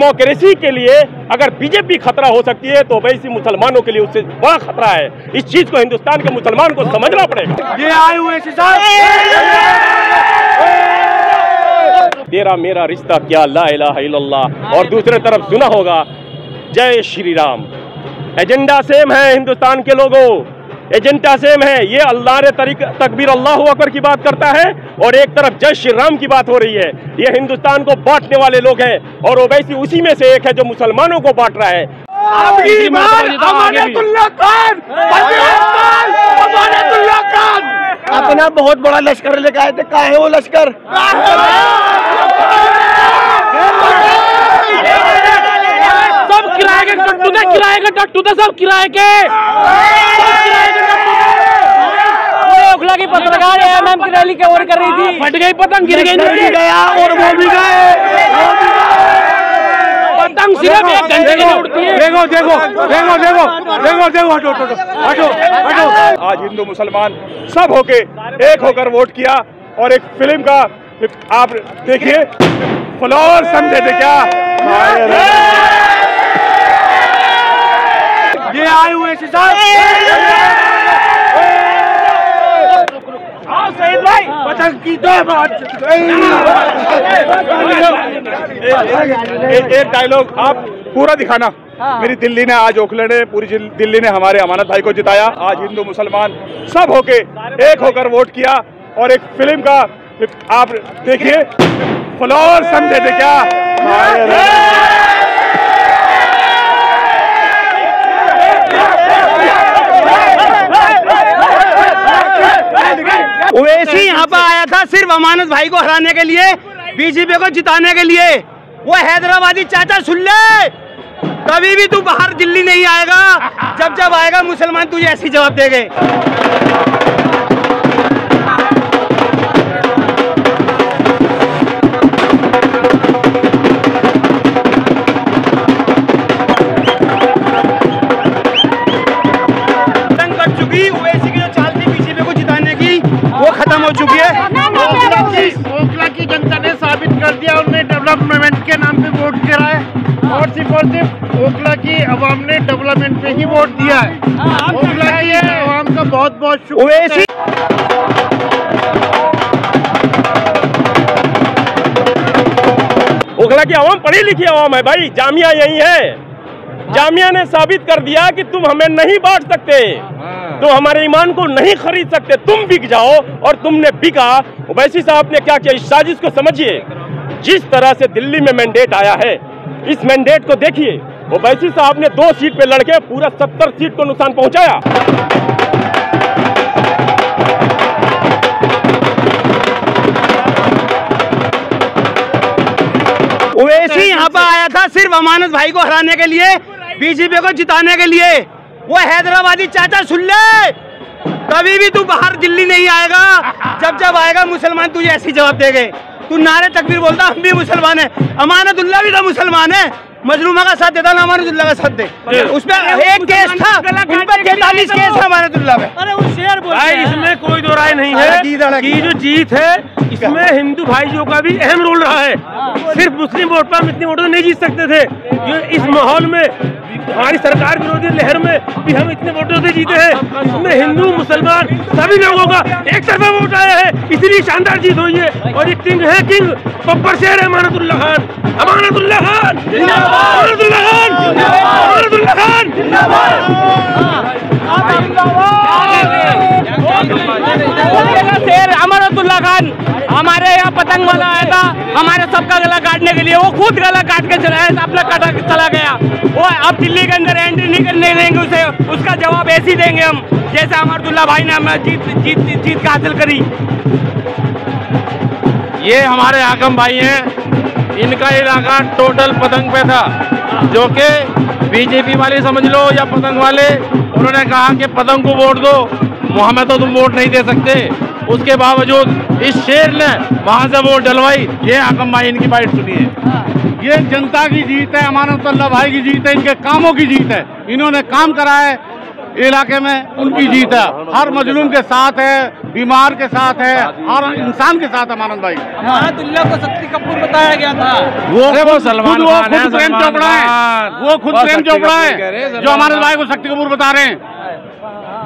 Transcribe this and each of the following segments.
Democracy के लिए अगर बीजेपी खतरा हो सकती है तो वैसे मुसलमानों के लिए उससे बड़ा खतरा है। इस चीज को हिंदुस्तान के मुसलमान को समझना पड़ेगा। ये आए हुए तेरा मेरा रिश्ता क्या ला इलाहा इल्लल्लाह, और दूसरे तरफ सुना होगा जय श्री राम। एजेंडा सेम है, हिंदुस्तान के लोगों एजेंडा सेम है। ये अल्लाह ने तकबीर अल्लाहु अकबर की बात करता है और एक तरफ जय श्री राम की बात हो रही है। ये हिंदुस्तान को बांटने वाले लोग हैं और ओवैसी उसी में से एक है जो मुसलमानों को बांट रहा है। अपना बहुत बड़ा लश्कर लेकर आए थे, कहाँ है वो लश्कर? सब किराए के टट्टू थे, किराए के टट्टू थे, सब किराए के। ओखला की पत्रकार एमएम की रैली कवर कर रही थी, फट गई पतंग, गिर गई, गया और वो भी गए। पतंग सिर्फ 1 घंटे की उड़ती है। देखो देखो देखो देखो देखो देखो, हटो हटो हटो हटो। आज हिंदू मुसलमान सब होके एक होकर वोट किया और एक फिल्म का आप देखिए फ्लोर समझे थे क्या? ये आए हुए पतंग की एक डायलॉग आप पूरा दिखाना। मेरी दिल्ली ने आज ओखलैंड ने पूरी दिल्ली ने हमारे अमानत भाई को जिताया। आज हिंदू मुसलमान सब होके एक होकर वोट किया और एक फिल्म का आप देखिए फ्लोर समझे थे क्या? ओवैसी यहाँ पर आया था सिर्फ अमानत भाई को हराने के लिए, बीजेपी को जिताने के लिए। वो हैदराबादी चाचा सुन ले, कभी भी तू बाहर दिल्ली नहीं आएगा। जब जब आएगा मुसलमान तुझे ऐसी जवाब देंगे। वो खत्म हो चुकी है। ओखला की जनता ने साबित कर दिया, उन्होंने डेवलपमेंट के नाम पे वोट करा है और सिर्फ ओखला की अवाम ने डेवलपमेंट पे ही वोट दिया है। ओखला की अवाम का बहुत बहुत शुक्रिया। ओखला की अवाम पढ़ी लिखी अवाम है भाई, जामिया यही है। जामिया ने साबित कर दिया कि तुम हमें नहीं बांट सकते, तुम हमारे ईमान को नहीं खरीद सकते, तुम बिक जाओ। और तुमने बिका। ओवैसी साहब ने क्या किया, इस साजिश को समझिए। जिस तरह से दिल्ली में मैंडेट आया है, इस मैंडेट को देखिए। ओवैसी साहब ने 2 सीट पे लड़के पूरा 70 सीट को नुकसान पहुंचाया। ओवैसी यहाँ पर आया था सिर्फ अमानत भाई को हराने के लिए, बीजेपी को जिताने के लिए। वो हैदराबादी चाचा सुन ले, कभी भी तू बाहर दिल्ली नहीं आएगा। जब जब आएगा मुसलमान तुझे ऐसी जवाब देंगे। तू नारे तकबीर बोलता, हम भी मुसलमान है। अमानतुल्लाह भी तो मुसलमान है, मजलूमा का साथ देता ना, अमानतुल्लाह का साथ दे। उसमें एक केस था, उन पर 43 केस है अमानतुल्लाह में। अरे वो शेर भाई, इसमें कोई दो राय नहीं है कि जो जीत है इसमें हिंदू भाइयों का भी अहम रोल रहा है। सिर्फ मुस्लिम वोट पर हम इतने वोटों नहीं जीत सकते थे। ये इस माहौल में हमारी सरकार विरोधी लहर में भी हम इतने वोटों से जीते हैं। इसमें हिंदू मुसलमान सभी लोगों का एक तरफा वोट आया है, इसलिए शानदार जीत हुई है। और ये किंग है, किंग बब्बर शेर है अमानतुल्लाह खान। अमानतुल्लाह खान अमानतुल्लाह खान अमानतुल्लाह खान शेर अमानतुल्लाह खान हमारे यहाँ पतंग वाला आया था हमारे सबका गला काटने के लिए। वो खुद गला काट के अपना काटा चला गया। वो अब दिल्ली के अंदर एंट्री नहीं करने देंगे उसे। उसका जवाब ऐसे देंगे हम, जैसे अमानतुल्लाह भाई ने हमें जीत हासिल करी। ये हमारे हाकम भाई हैं, इनका इलाका टोटल पतंग पे था, जो कि बीजेपी वाले समझ लो या पतंग वाले, उन्होंने कहा कि पतंग को वोट दो, हमें तो तुम वोट नहीं दे सकते। उसके बावजूद इस शेर ने वहां से वोट डलवाई। ये हाकम भाई, इनकी बाइट सुनिए। ये जनता की जीत है, अमानतुल्लाह भाई की जीत है, इनके कामों की जीत है। इन्होंने काम करा है इलाके में, उनकी जीत है। हर मजलूम के साथ है, बीमार के साथ है और इंसान के साथ अमानत भाई। अमानतुल्लाह को शक्ति कपूर बताया गया था। वो सलमान खान है, प्रेम चोपड़ा है, वो खुद प्रेम चोपड़ा है जो अमानत भाई को शक्ति कपूर बता रहे हैं।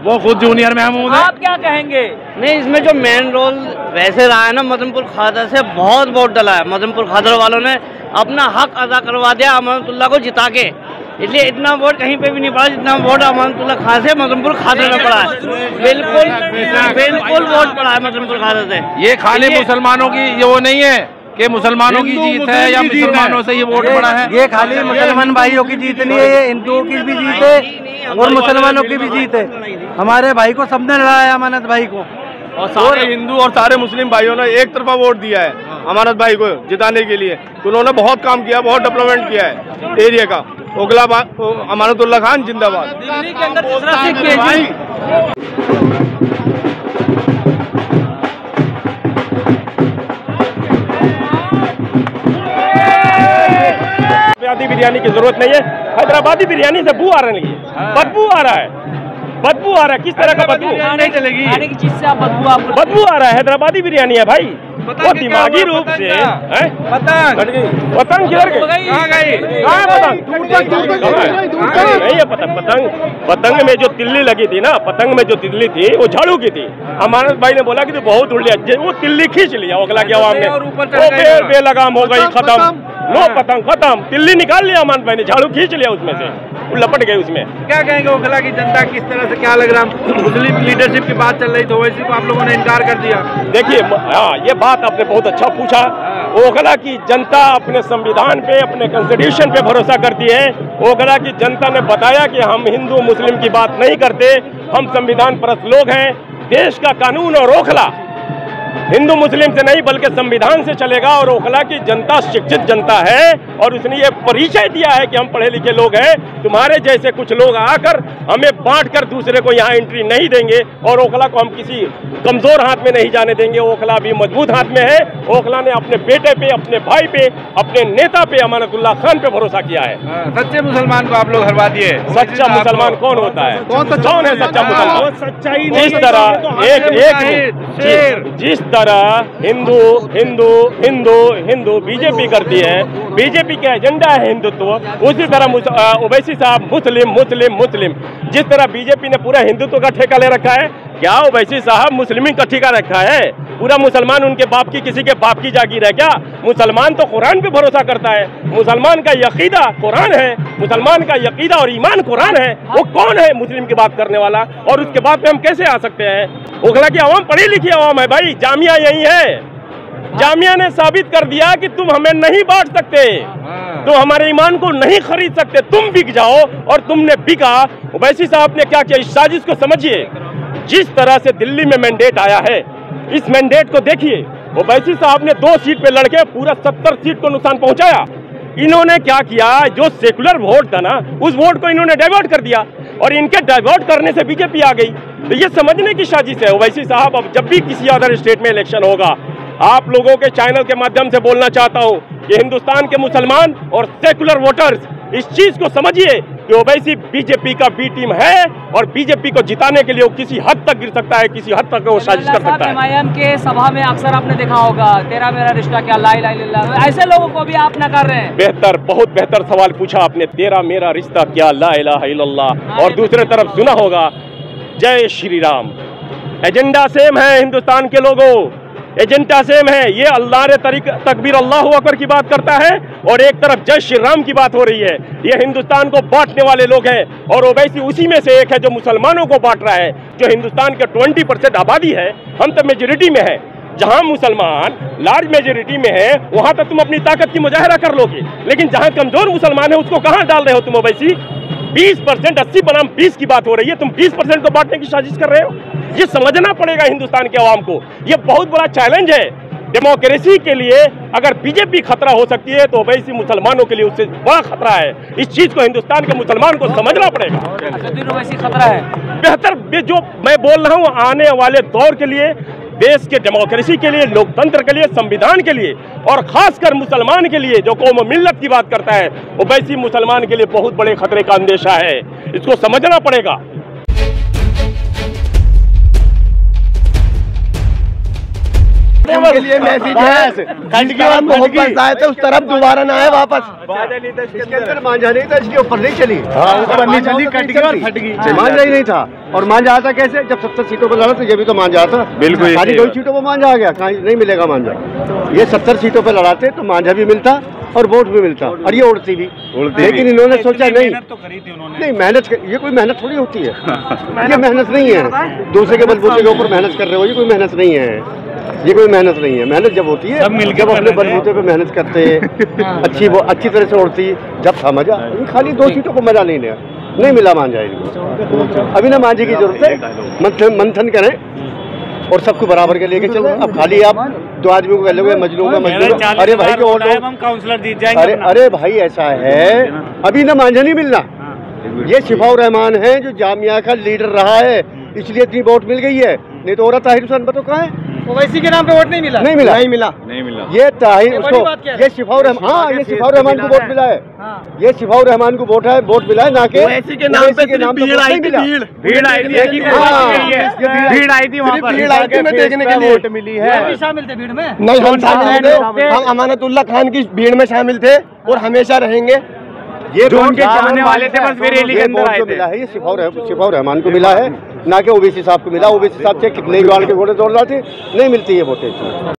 वो खुद जूनियर महमूद है। आप क्या कहेंगे? नहीं, इसमें जो मेन रोल वैसे रहा है ना, मदनपुर खादर से बहुत वोट डला है। मदनपुर खादर वालों ने अपना हक अदा करवा दिया अमानतुल्लाह को जिता के, इसलिए इतना वोट कहीं पे भी नहीं पड़ा जितना वोट अमानतुल्लाह खान से मदनपुर खादर में पड़ा है। बिल्कुल वोट पड़ा है मदनपुर खादर से। ये खाली मुसलमानों की ये वो नहीं है कि मुसलमानों की जीत है या मुसलमानों से ये वोट पड़ा है। ये खाली मुसलमान भाइयों की जीत नहीं है, ये हिंदुओं की भी जीत है और मुसलमानों की भी जीत है। हमारे भाई को सबने लड़ाया, अमानत भाई को, और सारे हिंदू और सारे मुस्लिम भाइयों ने एक तरफा वोट दिया है अमानत भाई को जिताने के लिए। उन्होंने बहुत काम किया, बहुत डेवलपमेंट किया है एरिया का। ओखला अमानतुल्लाह खान जिंदाबाद। दिल्ली के अंदर तीसरा सीट बिरयानी की जरूरत नहीं है। हैदराबादी बिरयानी से बू आ रही है, बदबू आ रहा है, बदबू आ रहा है। किस तरह का बदबू? नहीं चलेगी, खाने की चीज से आप बदबू आ रहा है। हैदराबादी बिरयानी है भाई, वो दिमागी रूप से पतंग किधर गई? कहाँ है पतंग? नहीं है पतंग। पतंग में जो तिल्ली लगी थी ना, पतंग में जो तिल्ली थी वो झाड़ू की थी। अमानत भाई ने बोला कि तो बहुत उल्टी, वो तिल्ली खींच लिया ओखला की आवाम ने, वो बेलगाम हो गई, खत्म, लो पतंग खत्म। तिल्ली निकाल लिया अमानत भाई ने, झाड़ू खींच लिया उसमें से, वो लपट गए उसमें। क्या कहेंगे ओखला की जनता किस तरह से, क्या लग रहा? मुस्लिम लीडरशिप की बात चल रही तो वैसे को आप लोगों ने इनकार कर दिया। देखिए, हाँ ये बात आपने बहुत अच्छा पूछा। ओखला की जनता अपने संविधान पे, अपने कॉन्स्टिट्यूशन पे भरोसा करती है। ओखला की जनता ने बताया कि हम हिंदू मुस्लिम की बात नहीं करते, हम संविधान परस्त लोग हैं। देश का कानून और ओखला हिंदू मुस्लिम से नहीं बल्कि संविधान से चलेगा। और ओखला की जनता शिक्षित जनता है और उसने ये परिचय दिया है कि हम पढ़े लिखे लोग हैं। तुम्हारे जैसे कुछ लोग आकर हमें बांट कर दूसरे को यहाँ एंट्री नहीं देंगे और ओखला को हम किसी कमजोर हाथ में नहीं जाने देंगे। ओखला भी मजबूत हाथ में है। ओखला ने अपने बेटे पे, अपने भाई पे, अपने नेता पे, अमानतुल्लाह खान पे भरोसा किया है। सच्चे मुसलमान को आप लोग हरवा दिए। सच्चा मुसलमान कौन होता है? कौन है सच्चा मुसलमान? सच्चाई जिस तरह जिस तरह हिंदू हिंदू हिंदू हिंदू बीजेपी करती है, बीजेपी का एजेंडा है हिंदुत्व, उसी तरह ओवैसी साहब मुस्लिम मुस्लिम मुस्लिम। जिस तरह बीजेपी ने पूरा हिंदुत्व का ठेका ले रखा है, क्या ओवैसी साहब मुस्लिम का ठेका रखा है? पूरा मुसलमान उनके बाप की, किसी के बाप की जागीर है क्या? मुसलमान तो कुरान पे भरोसा करता है। मुसलमान का यकीदा कुरान है, मुसलमान का यकीदा और ईमान कुरान है। वो कौन है मुस्लिम की बात करने वाला? और उसके बाद पे हम कैसे आ सकते हैं? ओखला की आवाम पढ़ी लिखी आवाम है भाई, जामिया यही है। जामिया ने साबित कर दिया कि तुम हमें नहीं बांट सकते, तुम हमारे ईमान को नहीं खरीद सकते, तुम बिक जाओ। और तुमने बिका। ओवैसी साहब ने क्या किया? इस साजिश को समझिए। जिस तरह से दिल्ली में मैंडेट आया है, इस मैंडेट को देखिए। ओवैसी साहब ने 2 सीट पे लड़के पूरा 70 सीट को नुकसान पहुंचाया। इन्होंने क्या किया? जो सेकुलर वोट था ना, उस वोट को इन्होंने डाइवर्ट कर दिया और इनके डाइवर्ट करने से बीजेपी आ गई। तो ये समझने की साजिश है। ओवैसी साहब, अब जब भी किसी अदर स्टेट में इलेक्शन होगा, आप लोगों के चैनल के माध्यम से बोलना चाहता हूं कि हिंदुस्तान के मुसलमान और सेकुलर वोटर्स इस चीज को समझिए कि ओवैसी बीजेपी का बी टीम है और बीजेपी को जिताने के लिए वो किसी हद तक गिर सकता है, किसी हद तक वो साजिश कर सकता है। एमआईएम के सभा में अक्सर आपने देखा होगा, तेरा मेरा रिश्ता क्या, ला इलाहा इल्लल्लाह, ऐसे लोगों को भी आप न कर रहे हैं। बेहतर, बहुत बेहतर सवाल पूछा आपने। तेरा मेरा रिश्ता क्या, ला इलाहा इल्लल्लाह। और दूसरे तरफ सुना होगा जय श्री राम। एजेंडा सेम है हिंदुस्तान के लोगों, एजेंडा सेम है। ये अल्लाह ने तकबीर अल्लाहु अकबर की बात करता है और एक तरफ जय श्री राम की बात हो रही है। ये हिंदुस्तान को बांटने वाले लोग हैं और ओवैसी उसी में से एक है जो मुसलमानों को बांट रहा है। जो हिंदुस्तान के 20% आबादी है, हम तो मेजोरिटी में है। जहां मुसलमान लार्ज मेजोरिटी में है, वहां तक तुम अपनी ताकत की मुजाहरा कर लोगे, लेकिन जहां कमजोर मुसलमान है उसको कहां डाल रहे हो तुम ओवैसी? 20%, 80 बनाम 20 की बात हो रही है, तुम 20% को बांटने की साजिश कर रहे हो। ये समझना पड़ेगा हिंदुस्तान के अवाम को। ये बहुत बड़ा चैलेंज है डेमोक्रेसी के लिए। अगर बीजेपी खतरा हो सकती है तो ओवैसी मुसलमानों के लिए उससे बड़ा खतरा है। इस चीज को हिंदुस्तान के मुसलमान को समझना पड़ेगा। ओवैसी खतरा है। बेहतर जो मैं बोल रहा हूँ, आने वाले दौर के लिए, देश के डेमोक्रेसी के लिए, लोकतंत्र के लिए, संविधान के लिए और खासकर मुसलमान के लिए जो कौम मिल्लत की बात करता है, ओवैसी मुसलमान के लिए बहुत बड़े खतरे का अंदेशा है। इसको समझना पड़ेगा। सकते हैं। उनके लिए मैसेज है, खंडकी मोहब्बत आए थे उस तरफ दोबारा ना आए वापस। इसके अंदर मांझा नहीं था, इसके ऊपर नहीं चली। ऊपर नहीं चली, कट गई, मांझा ही नहीं था। और मांझा आता कैसे, जब 70 सीटों पर लड़ा तो ये भी तो मांझा आता। बिल्कुल, खाली 2 सीटों पर मांझा आ गया, कहाँ नहीं मिलेगा मांझा। ये 70 सीटों पर लड़ाते तो मांझा भी मिलता और वोट भी मिलता और ये उड़ती भी। लेकिन इन्होंने सोचा नहीं, नहीं मेहनत, ये कोई मेहनत थोड़ी होती है, ये मेहनत नहीं है। दूसरे के बलबूते के ऊपर मेहनत कर रहे हो, ये कोई मेहनत नहीं है, ये कोई मेहनत नहीं है। मेहनत जब होती है जब अपने बलबूते पे मेहनत करते, अच्छी तरह से उड़ती, जब था मजा। खाली 2 सीटों को मजा नहीं लिया, नहीं मिला मांझा इनको। अभी ना मांझे की जरूरत है, मंथन करें और सबको बराबर के लेके चलो। अब खाली आप 2 आदमी को कह लोगे मजलूम का मजलूम, अरे भाई को वोट हम काउंसलर जीत जाएंगे। अरे भाई ऐसा है, अभी ना मांझा नहीं मिलना। ये शिफाउर रहमान है जो जामिया का लीडर रहा है, इसलिए इतनी वोट मिल गई है। नहीं तो और ताहिर हुसैन बताओ कहाँ है, ओवैसी के नाम पे वोट नहीं मिला। नहीं मिला। ये ताहिर उसको, ये शिफाउर रहमान, हाँ ये शिफाउर रहमान को वोट मिला है। ये शिफाउर रहमान को वोट मिला है, ना के ओवैसी के नाम पे भीड़ आई थी। भीड़ आई थी वहाँ पर, भीड़ आई थी में देखने के लिए वोट मिली है। शामिल थे भीड़ में? नहीं, हम शामिल थे, हम अमानतुल्लाह खान की भीड़ में शामिल थे और हमेशा रहेंगे। ये जो उनके चाहने वाले थे बस रैली के अंदर आए थे। मिला है ये शिफाउर रहमान को मिला है, ना कि ओबीसी साहब को मिला। ओबीसी साहब से कितने गाड़ के वोटें दौड़ रहे थे, नहीं मिलती है वोटें।